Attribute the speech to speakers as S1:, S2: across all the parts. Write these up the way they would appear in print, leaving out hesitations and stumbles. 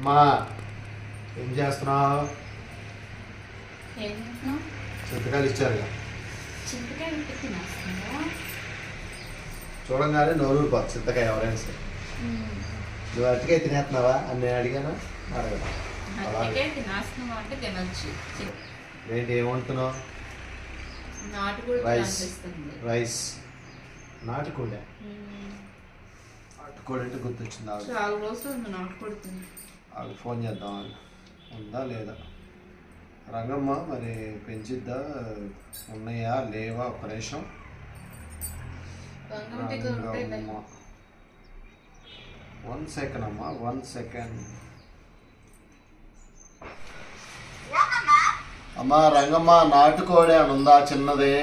S1: అమ్మా ఏం చేస్తున్నావు? చింతకాయలు ఇచ్చారుగా, చూడంగానే నోరు పోదు చింతకాయ ఎవరైనా సరే. నువ్వు అరటికాయ తినేస్తున్నావా అని నేను అడిగాను. ఏంటి ఏమంటున్నావు? రైస్ నాటుకోడి. నాటుకోడి అంటే గుర్తొచ్చింది. ఆవిడ ఫోన్ చేద్దాం, ఉందా లేదా? రంగమ్మ మరి పెంచిద్దా, ఉన్నాయా లేవా? ఒక నిమిషం. రంగమ్మ 1 సెకండ్ అమ్మా, 1 సెకండ్ అమ్మా. రంగమ్మ నాటుకోడి అని ఉందా? చిన్నదే.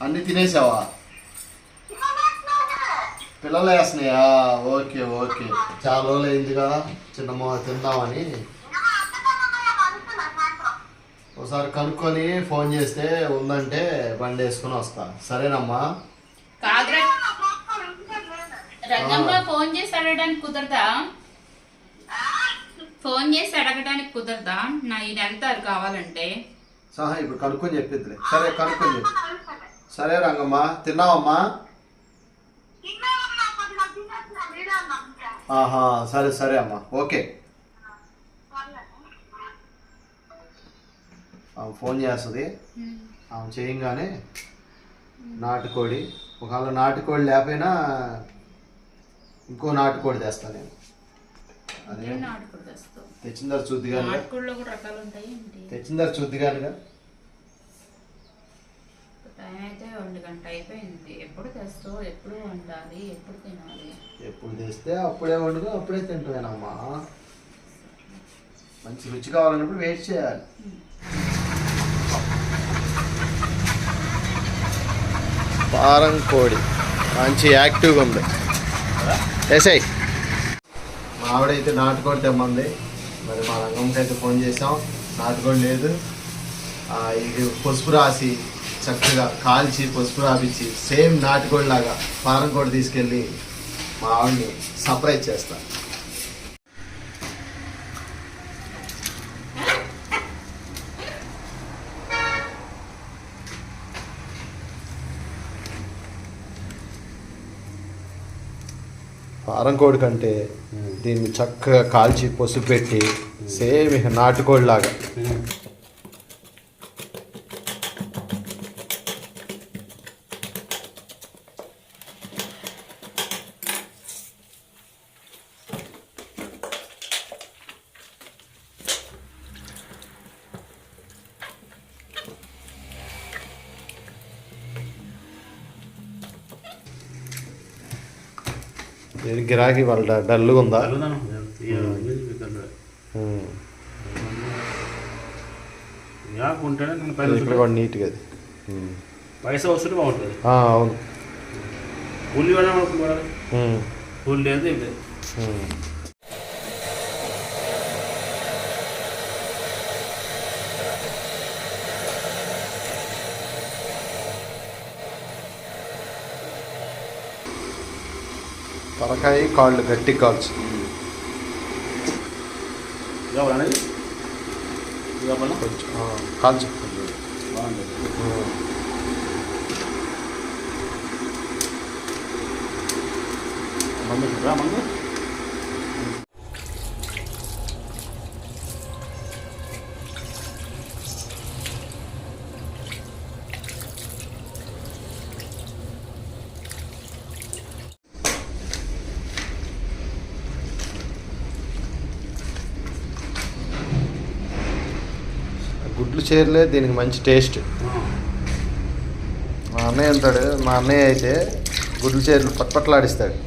S1: అన్ని తినేసావా? పిల్లలు వేస్తున్నాయా? ఓకే ఓకే, చాలా రోజులు అయింది కదా చిన్నమ్మ తిందామని. ఒకసారి కనుక్కొని ఫోన్ చేస్తే ఉందంటే బండి వేసుకుని వస్తా. సరేనమ్మా?
S2: ఫోన్ చేసి అడగడానికి కుదరదా? ఫోన్ చేసి అడగడానికి కుదరదా? ఈయన వెళ్తారు కావాలంటే.
S1: సహా ఇప్పుడు కనుక్కొని చెప్పిద్దిలే. సరే కనుక్కొని చెప్పి. సరే రంగమ్మ, తిన్నావమ్మా? ఆహా, సరే సరే అమ్మా, ఓకే. ఆమె ఫోన్ చేస్తుంది, ఆమె చేయంగానే నాటుకోడి, ఒకవేళ నాటుకోడి లేకపోయినా ఇంకో నాటుకోడి తెస్తాను నేను. అదే తెచ్చిందర చూద్దిగానుగా, తెచ్చిందర చూద్దిగానుగా.
S2: టైం అయితే 1 గంట అయిపోయింది. ఎప్పుడు తెస్తావు? ఎప్పుడు వండాలి? ఎప్పుడు తినాలి?
S1: ఎప్పుడు తెస్తే అప్పుడే వండుకో, అప్పుడే తింటావేనమ్మా. మంచి రుచి కావాలన్నప్పుడు వెయిట్ చేయాలి. పారం కోడి మంచి యాక్టివ్గా ఉంది. ఎస్ఐ మా ఆవిడైతే నాటుకోడి తెమ్మంది. మరి మా రంగంకి అయితే ఫోన్ చేసాం, నాటుకోడి లేదు. ఇది పసుపు రాసి చక్కగా కాల్చి పసుపు రాపించి సేమ్ నాటుకోడి లాగా పారం కోడి తీసుకెళ్ళి మా ఆవిడని సర్ప్రైజ్ చేస్తా. పారం కోడి కంటే దీన్ని చక్కగా కాల్చి పసుపు పెట్టి సేమ్ ఇక నాటుకోడి లాగా గిరాకీ వాళ్ళ డల్గా ఉందా? ఇక్కడ కూడా నీట్గా అది
S3: పైసా వస్తుంటే బాగుంటుంది.
S1: అవును,
S3: కూలి కూలి లేదు.
S1: తలకాయ కాళ్ళు గట్టి కాల్చు. కొంచెం కాల్చు
S3: మందు
S1: గుడ్లు చేరలే దీనికి మంచి టేస్ట్. మా అన్నయ్య అంటాడు, మా అన్నయ్య అయితే గుడ్లు చేరలు పట్పట్లాడిస్తాడు.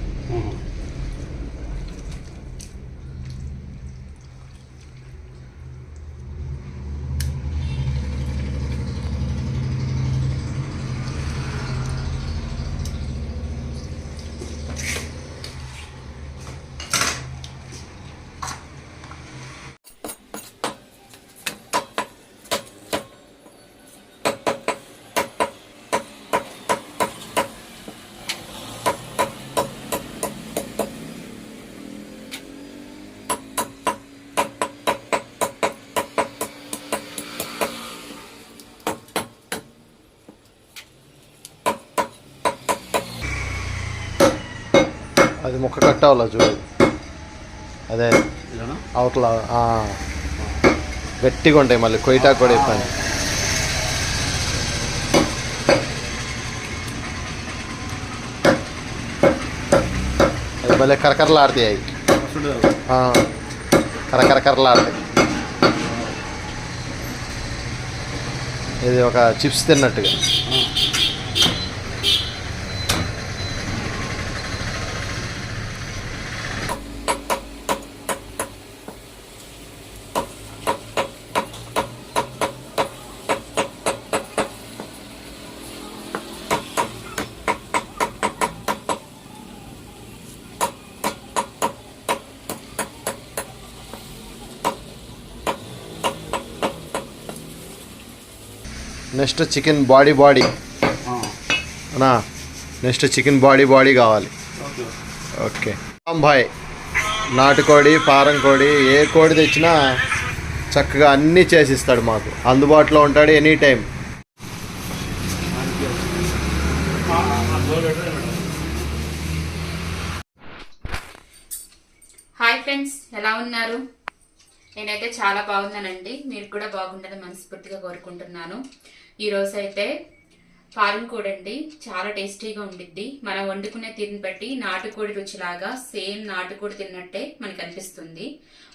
S1: అది ముక్క కట్టావులా చూడు, అదే
S3: ఇదేనా?
S1: అవతల గట్టిగా ఉంటాయి మళ్ళీ కొయ్యటా కూడా ఇబ్బంది. అది భలే కరకరలాడతాయి అవి,
S3: చూడు.
S1: కరకరకరలాడతాయి. ఇది ఒక చిప్స్ తిన్నట్టుగా. నెక్స్ట్ చికెన్ బాడీ అనా, నెక్స్ట్ చికెన్ బాడీ కావాలి. Okay bye. నాటుకోడి, పారం కోడి, ఏ కోడి తెచ్చినా చక్కగా అన్నీ చేసిస్తాడు మాకు. అందుబాటులో ఉంటాడు ఎనీ టైం.
S2: హాయ్ ఫ్రెండ్స్, ఎలా ఉన్నారు? నేనైతే చాలా బాగున్నానండి. మీరు కూడా బాగుంటారని మనస్ఫూర్తిగా కోరుకుంటున్నాను. ఈరోజు అయితే ఫారం కోడి అండి, చాలా టేస్టీగా ఉండిద్ది. మనం వండుకునే తీరుని బట్టి నాటుకోడి రుచిలాగా సేమ్ నాటుకోడి తిన్నట్టే మనకు అనిపిస్తుంది.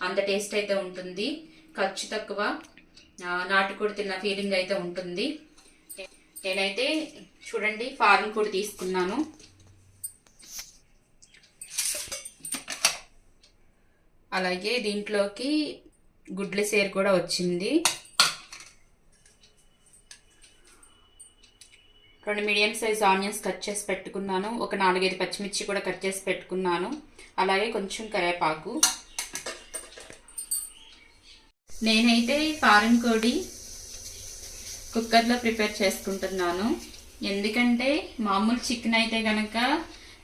S2: అంత టేస్ట్ అయితే ఉంటుంది. ఖర్చు తక్కువ, నాటుకోడి తిన్న ఫీలింగ్ అయితే ఉంటుంది. నేనైతే చూడండి ఫారం కోడి తీసుకున్నాను. అలాగే దీంట్లోకి గుడ్ల సేరు కూడా వచ్చింది. 2 మీడియం సైజ్ ఆనియన్స్ కట్ చేసి పెట్టుకున్నాను. ఒక 4-5 పచ్చిమిర్చి కూడా కట్ చేసి పెట్టుకున్నాను. అలాగే కొంచెం కరివేపాకు. నేనైతే ఫారం కోడి కుక్కర్లో ప్రిపేర్ చేసుకుంటున్నాను. ఎందుకంటే మామూలు చికెన్ అయితే కనుక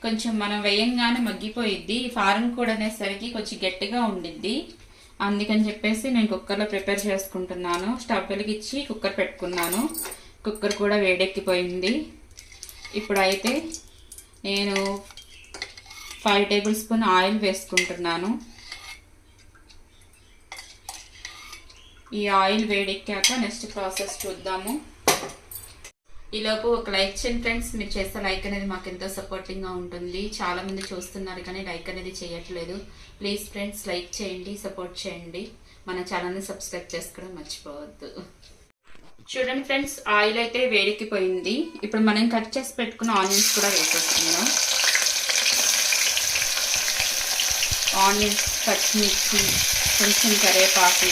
S2: కొంచెం మనం వేయంగానే మగ్గిపోయిద్ది. ఫారం కోడి అనేసరికి కొంచెం గట్టిగా ఉండిద్ది. అందుకని చెప్పేసి నేను కుక్కర్లో ప్రిపేర్ చేసుకుంటున్నాను. స్టవ్ వెలిగించి కుక్కర్ పెట్టుకున్నాను. కుక్కర్ కూడా వేడెక్కిపోయింది. ఇప్పుడైతే నేను 5 టేబుల్ స్పూన్ ఆయిల్ వేసుకుంటున్నాను. ఈ ఆయిల్ వేడెక్కాక నెక్స్ట్ ప్రాసెస్ చూద్దాము. ఈలోపు ఒక లైక్ చేయండి ఫ్రెండ్స్. మీరు చేస్తే లైక్ అనేది మాకు ఎంతో సపోర్టింగ్గా ఉంటుంది. చాలా మంది చూస్తున్నారు కానీ లైక్ అనేది చేయట్లేదు. ప్లీజ్ ఫ్రెండ్స్ లైక్ చేయండి, సపోర్ట్ చేయండి. మన ఛానల్ని సబ్స్క్రైబ్ చేసుకోవడం మర్చిపోవద్దు. చూడండి ఫ్రెండ్స్, ఆయిల్ అయితే వేడెక్కిపోయింది. ఇప్పుడు మనం కట్ చేసి పెట్టుకున్న ఆనియన్స్ కూడా వేసేస్తున్నాం. ఆనియన్స్, పచ్చిమిర్చి, కొంచెం కరివేపాకు,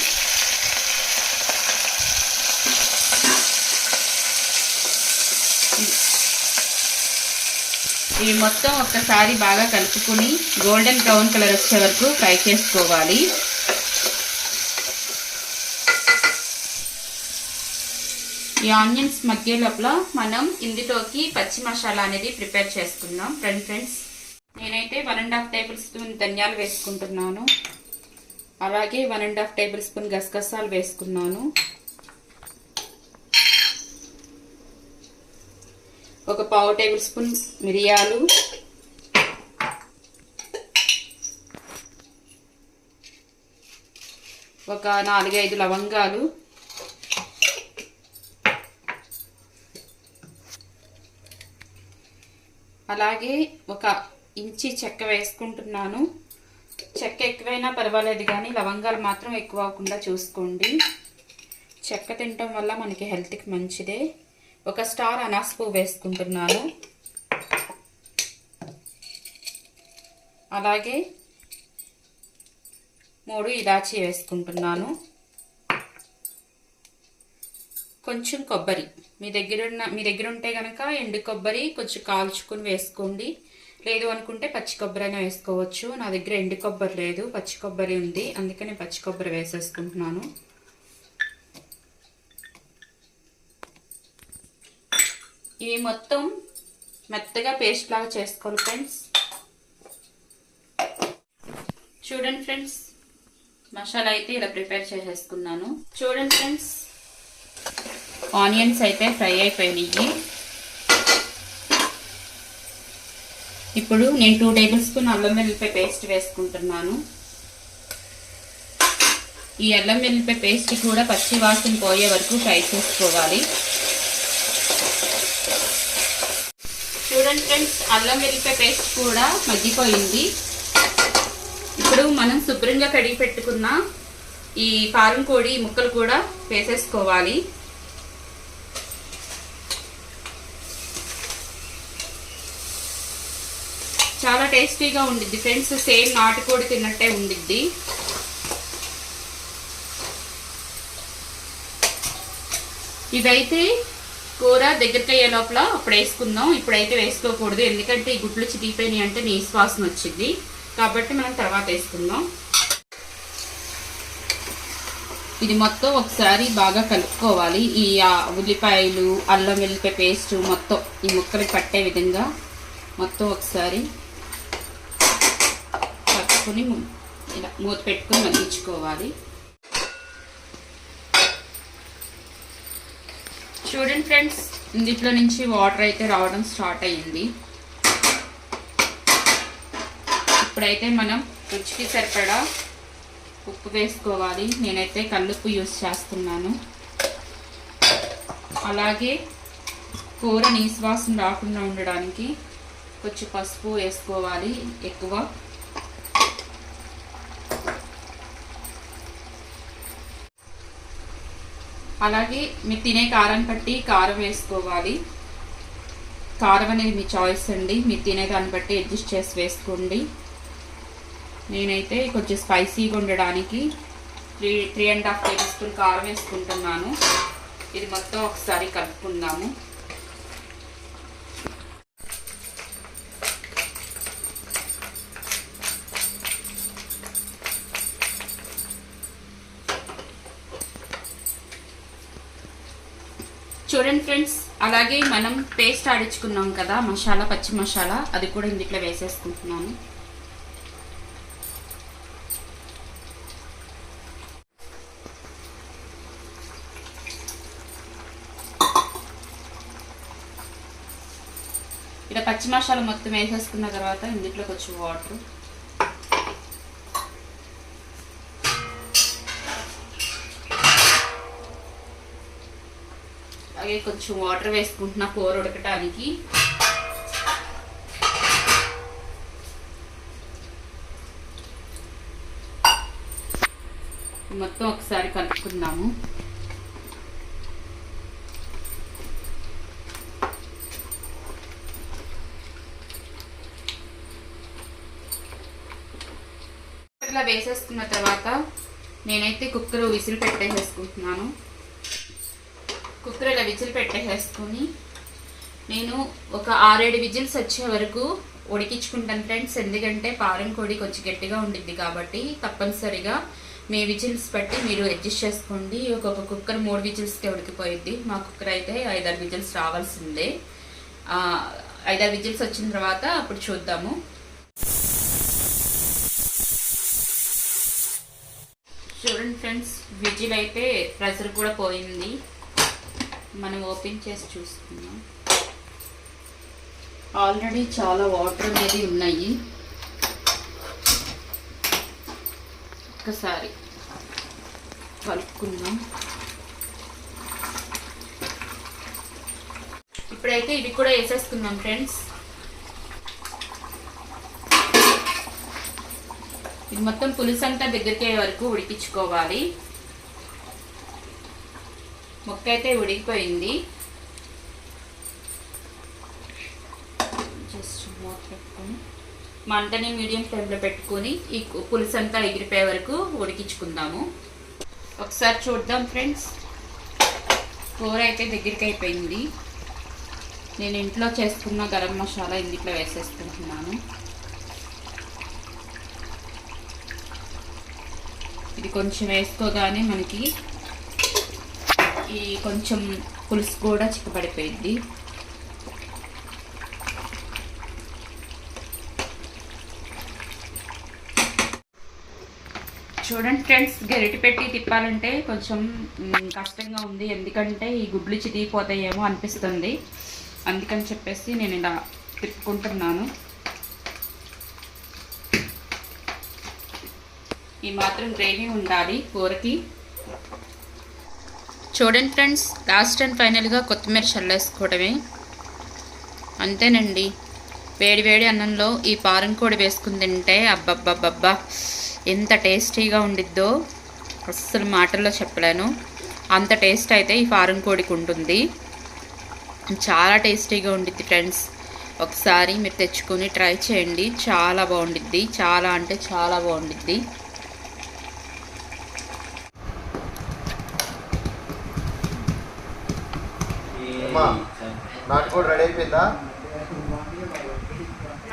S2: ఇవి మొత్తం ఒక్కసారి బాగా కలుపుకొని గోల్డెన్ బ్రౌన్ కలర్ వచ్చే వరకు ఫ్రై చేసుకోవాలి. ఈ ఆనియన్స్ మధ్య లోపల మనం ఇందులోకి పచ్చి మసాలా అనేది ప్రిపేర్ చేసుకుందాం. ఫ్రెండ్స్ నేనైతే 1.5 టేబుల్ స్పూన్ ధనియాలు వేసుకుంటున్నాను. అలాగే 1.5 టేబుల్ స్పూన్ గసగసాలు వేసుకున్నాను. ఒక 1/2 టేబుల్ స్పూన్ మిరియాలు, ఒక 4-5 లవంగాలు, అలాగే ఒక ఇంచి చెక్క వేసుకుంటున్నాను. చెక్క ఎక్కువైనా పర్వాలేదు కానీ లవంగాలు మాత్రం ఎక్కువ అవ్వకుండా చూసుకోండి. చెక్క తినటం వల్ల మనకి హెల్త్కి మంచిదే. ఒక స్టార్ అనాస పువ్వు వేసుకుంటున్నాను. అలాగే 3 ఇలాచీ వేసుకుంటున్నాను. కొంచెం కొబ్బరి, మీ దగ్గర ఉంటే కనుక ఎండు కొబ్బరి కొంచెం కాల్చుకుని వేసుకోండి. లేదు అనుకుంటే పచ్చి కొబ్బరి అయినా వేసుకోవచ్చు. నా దగ్గర ఎండు కొబ్బరి లేదు, పచ్చి కొబ్బరి ఉంది, అందుకని పచ్చి కొబ్బరి వేసేసుకుంటున్నాను. ఇవి మొత్తం మెత్తగా పేస్ట్ లాగా చేసుకోవాలి ఫ్రెండ్స్. చూడండి ఫ్రెండ్స్, మసాలా అయితే ఇలా ప్రిపేర్ చేసేసుకున్నాను. చూడండి ఫ్రెండ్స్, ఆనియన్స్ అయితే ఫ్రై అయిపోయినాయి. ఇప్పుడు నేను 2 టేబుల్ స్పూన్ అల్లం వెల్లుల్లిపాయ పేస్ట్ వేసుకుంటున్నాను. ఈ అల్లం వెల్లుల్లిపాయ పేస్ట్ కూడా పచ్చి వాసన పోయే వరకు ఫ్రై చేసుకోవాలి. చూడండి ఫ్రెండ్స్, అల్లం వెల్లుల్లిపాయ పేస్ట్ కూడా మగ్గిపోయింది. ఇప్పుడు మనం శుభ్రంగా కడిగి పెట్టుకున్న ఈ పారం కోడి ముక్కలు కూడా వేసేసుకోవాలి. చాలా టేస్టీగా ఉండిద్ది ఫ్రెండ్స్, సేమ్ నాటుకోడి తిన్నట్టే ఉండిద్ది. ఇవైతే కూర దగ్గరికి అయ్యే లోపల అప్పుడు వేసుకుందాం. ఇప్పుడైతే వేసుకోకూడదు, ఎందుకంటే ఈ గుడ్లు చితికిపోయినాయి అంటే నీసు వాసన వచ్చింది, కాబట్టి మనం తర్వాత వేసుకుందాం. ఇది మొత్తం ఒకసారి బాగా కలుపుకోవాలి. ఈ ఉల్లిపాయలు అల్లం వెల్లుల్లిపాయ పేస్ట్ మొత్తం ఈ ముక్కలు పట్టే విధంగా మొత్తం ఒకసారి కలుపుకొని ఇలా మూత పెట్టుకొని మగ్గించుకోవాలి. చూడండి ఫ్రెండ్స్, ఇందులో నుంచి వాటర్ అయితే రావడం స్టార్ట్ అయ్యింది. ఇప్పుడైతే మనం రుచికి సరిపడా ఉప్పు వేసుకోవాలి. నేనైతే కల్లుప్పు యూస్ చేస్తున్నాను. అలాగే కూర నీసు వాసన రాకుండా ఉండడానికి కొంచెం పసుపు వేసుకోవాలి ఎక్కువ. అలాగే మీరు తినే కారం బట్టి కారం వేసుకోవాలి. కారం అనేది మీ చాయిస్ అండి, మీరు తినే దాన్ని బట్టి అడ్జస్ట్ చేసి వేసుకోండి. నేనైతే కొంచెం స్పైసీగా ఉండడానికి 3.5 టేబుల్ స్పూన్ కారం వేసుకుంటున్నాను. ఇది మొత్తం ఒకసారి కలుపుకుందాము. చూడండి ఫ్రెండ్స్, అలాగే మనం పేస్ట్ ఆడించుకున్నాం కదా మసాలా, పచ్చి మసాలా, అది కూడా ఇందులో వేసేసుకుంటున్నాను. ఇలా పచ్చి మసాలా మొత్తం వేసేసుకున్న తర్వాత ఇందులో కొంచెం వాటర్, అలాగే కొంచెం వాటర్ వేసుకుంటున్నా కూర ఉడకటానికి. మొత్తం ఒకసారి కలుపుకుందాము. ఇలా వేసేసుకున్న తర్వాత నేనైతే కుక్కర్ విజిల్ పెట్టేసేసుకుంటున్నాను. కుక్కర్ ఇలా విజిల్ పెట్టేసుకొని నేను ఒక 6-7 విజిల్స్ వచ్చే వరకు ఉడికించుకుంటాను ఫ్రెండ్స్. ఎందుకంటే పారం కోడి కొంచెం గట్టిగా ఉండిద్ది కాబట్టి తప్పనిసరిగా మీ విజిల్స్ బట్టి మీరు అడ్జస్ట్ చేసుకోండి. ఒక్కొక్క కుక్కర్ 3 విజిల్స్కే ఉడికిపోయిద్ది. మా కుక్కర్ అయితే 5-6 విజిల్స్ రావాల్సిందే. 5-6 విజిల్స్ వచ్చిన తర్వాత అప్పుడు చూద్దాము. చూడండి ఫ్రెండ్స్, విజిల్ అయితే ప్రెషర్ కూడా పోయింది. మనం ఓపెన్ చేసి చూసుకుందాం. ఆల్రెడీ చాలా వాటర్ అనేది ఉన్నాయి. ఒకసారి కలుపుకుందాం. ఇప్పుడైతే ఇవి కూడా వేసేసుకుందాం ఫ్రెండ్స్. ఇది మొత్తం పులుసు అంతా దగ్గరికి అయ్యే వరకు ఉడికించుకోవాలి. ముక్క అయితే ఉడికిపోయింది. జస్ట్ మూత పెట్టుకొని మంటని మీడియం ఫ్లేమ్లో పెట్టుకొని ఈ పులుసు అంతా ఎగిరిపోయే వరకు ఉడికించుకుందాము. ఒకసారి చూద్దాం ఫ్రెండ్స్. కూర అయితే దగ్గరికి అయిపోయింది. నేను ఇంట్లో చేసుకున్న గరం మసాలా ఇందులో వేసేసుకుంటున్నాను. ఇది కొంచెం వేసుకోగానే మనకి ఈ కొంచెం పులుసు కూడా చిక్కబడిపోయింది. చూడండి ఫ్రెండ్స్, గరిటె పెట్టి తిప్పాలంటే కొంచెం కష్టంగా ఉంది. ఎందుకంటే ఈ గుడ్లు చితికిపోతాయేమో అనిపిస్తుంది. అందుకని చెప్పేసి నేను ఇలా తిప్పుకుంటున్నాను. ఈ మాత్రం గ్రేవీ ఉండాలి కూరకి. చూడండి ఫ్రెండ్స్, లాస్ట్ అండ్ ఫైనల్గా కొత్తిమీర చల్లేసుకోవడమే. అంతేనండి. వేడి వేడి అన్నంలో ఈ పారం కోడి వేసుకుని తింటే అబ్బబ్బబ్బబ్బా ఎంత టేస్టీగా ఉండిద్దో అస్సలు మాటల్లో చెప్పలేను. అంత టేస్ట్ అయితే ఈ పారం కోడికి ఉంటుంది. చాలా టేస్టీగా ఉండిద్ది ఫ్రెండ్స్. ఒకసారి మీరు తెచ్చుకొని ట్రై చేయండి. చాలా బాగుండిద్ది. చాలా అంటే చాలా బాగుండిద్ది.
S1: నాటుకోడి రెడీ అయిపోయిందా?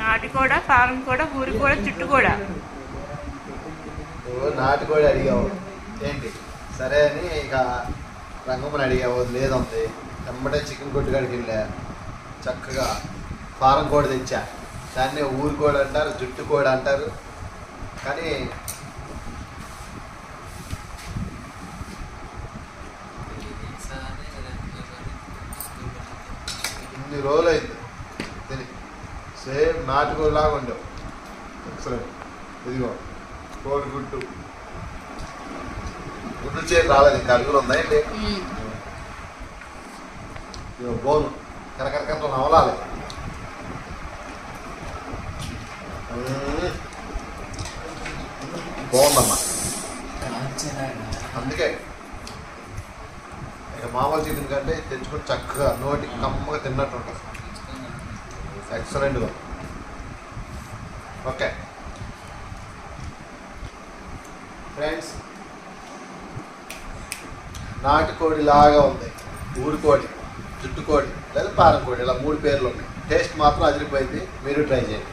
S2: నాటుకోడ, పారం కూడా, ఊరి కూడా, చుట్టు కూడా.
S1: నువ్వు నాటుకోడి అడిగావు ఏంటి సరే అని ఇక రంగమ్మని అడిగావు, లేదంది. వెంబడే చికెన్ కొట్టుకాడికి వెళ్ళా, చక్కగా పారం కోడి తెచ్చా. దాన్ని ఊరి కోడి అంటారు, జుట్టు కోడి అంటారు. కానీ ఇన్ని రోజులు అయింది తిని. సేమ్ నాటుకోడి లాగా ఉండవు. ఎక్సలెంట్. ఇదిగో కోడి గుట్టు గుడ్డు చేతి రాలేదు, ఇంకా అడుగులు ఉన్నాయండి. ఇదిగో బోను కరకరకరతో నవలాలి. బాగుందమ్మా. అందుకే ఇక మామూలు చికెన్ కంటే తెచ్చుకొని చక్కగా నోటికి కమ్మగా తిన్నట్టు ఉంటుంది. ఎక్సలెంట్గా. ఓకే ఫ్రెండ్స్, నాటుకోడి లాగా ఉంది, ఊరికోడి, జుట్టుకోడి లేదా పారం కోడి, ఇలా 3 పేర్లు ఉన్నాయి. టేస్ట్ మాత్రం అదిరిపోయింది. మీరు ట్రై చేయండి.